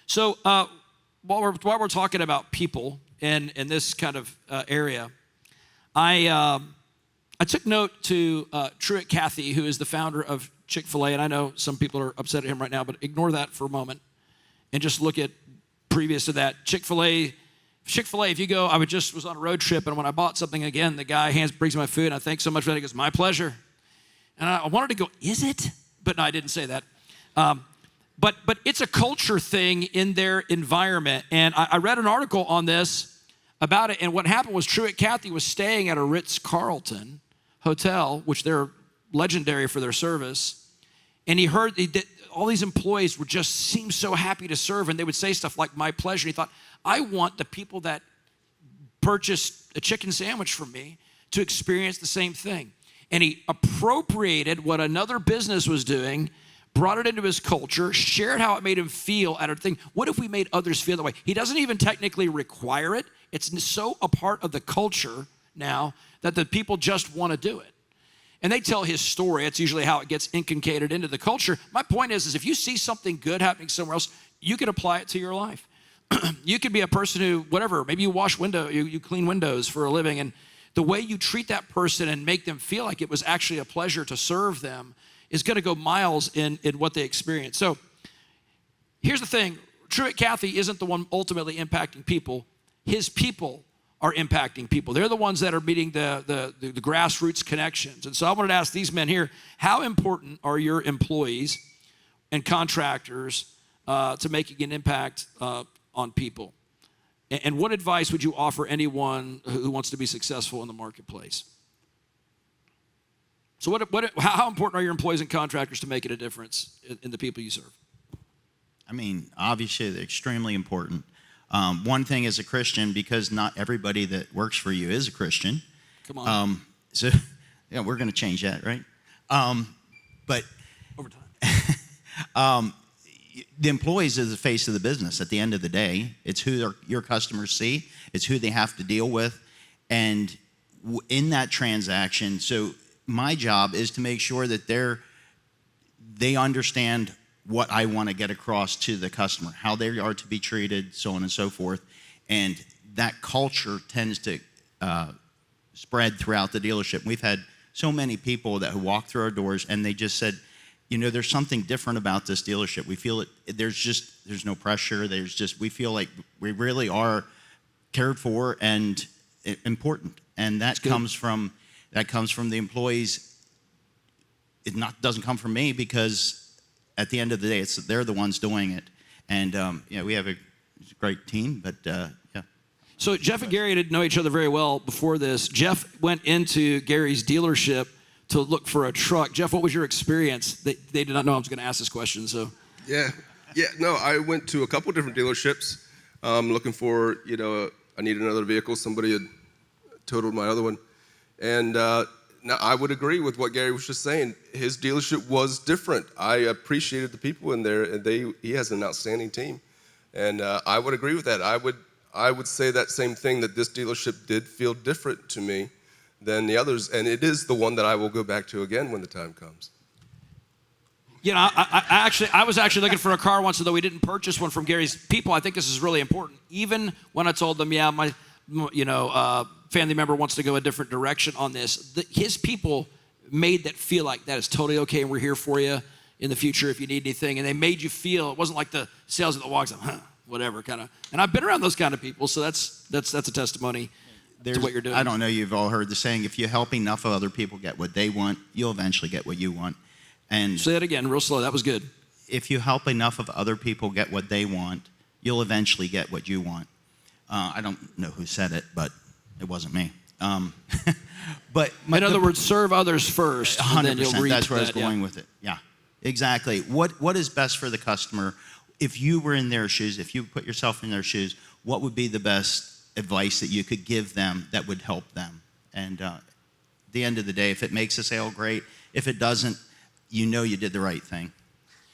So while we're talking about people in this kind of area, I took note to Truett Cathy, who is the founder of Chick-fil-A, and I know some people are upset at him right now, but ignore that for a moment and just look at previous to that. Chick-fil-A, if you go, was on a road trip, and when I bought something again, the guy brings me my food, and I thank so much for that. He goes, my pleasure. And I wanted to go, is it? But no, I didn't say that. But it's a culture thing in their environment. And I read an article on this about it, and what happened was Truett Cathy was staying at a Ritz-Carlton hotel, which they're legendary for their service, and he heard all these employees would just seem so happy to serve, and they would say stuff like, my pleasure. And he thought, I want the people that purchased a chicken sandwich from me to experience the same thing. And he appropriated what another business was doing, brought it into his culture, shared how it made him feel at a thing. What if we made others feel that way? He doesn't even technically require it. It's so a part of the culture now that the people just want to do it. And they tell his story. It's usually how it gets inculcated into the culture. My point is if you see something good happening somewhere else, you can apply it to your life. You could be a person who, maybe you wash you clean windows for a living, and the way you treat that person and make them feel like it was actually a pleasure to serve them is going to go miles in what they experience. So here's the thing. Truett Cathy isn't the one ultimately impacting people. His people are impacting people. They're the ones that are meeting the grassroots connections. And so I wanted to ask these men here, how important are your employees and contractors to making an impact on people? And what advice would you offer anyone who wants to be successful in the marketplace? So how important are your employees and contractors to making a difference in the people you serve? I mean, obviously, they're extremely important. One thing as a Christian, because not everybody that works for you is a Christian. Come on. So, yeah, we're going to change that, right? But over time. The employees are the face of the business. At the end of the day, it's who your customers see. It's who they have to deal with. And in that transaction, so my job is to make sure that they understand what I want to get across to the customer, how they are to be treated, so on and so forth. And that culture tends to spread throughout the dealership. We've had so many people that walk through our doors and they just said, there's something different about this dealership. We feel it, there's no pressure. We feel like we really are cared for and important. And that comes from the employees. It doesn't come from me, because at the end of the day, they're the ones doing it. And we have a great team, but yeah. So Jeff and Gary didn't know each other very well before this. Jeff went into Gary's dealership to look for a truck. Jeff, what was your experience? They did not know I was going to ask this question, so. Yeah, no, I went to a couple different dealerships looking for, I needed another vehicle. Somebody had totaled my other one. And now I would agree with what Gary was just saying. His dealership was different. I appreciated the people in there, and he has an outstanding team. And I would agree with that. I would say that same thing, that this dealership did feel different to me than the others, and it is the one that I will go back to again when the time comes. I was actually looking for a car once, although we didn't purchase one from Gary's people. I think this is really important. Even when I told them, my family member wants to go a different direction on this, his people made that feel like that is totally okay, and we're here for you in the future if you need anything. And they made you feel, it wasn't like the salesman that walks up, whatever kind of. And I've been around those kind of people, so that's a testimony to what you're doing. I don't know, you've all heard the saying, if you help enough of other people get what they want, you'll eventually get what you want. And say that again, real slow. That was good. If you help enough of other people get what they want, you'll eventually get what you want. I don't know who said it, but it wasn't me. But in other words, serve others first, 100%, and then you'll reap that's where I was going with it. Yeah, exactly. What is best for the customer? If you were in their shoes, if you put yourself in their shoes, what would be the best advice that you could give them that would help them? And at the end of the day, if it makes a sale, great. If it doesn't, you did the right thing.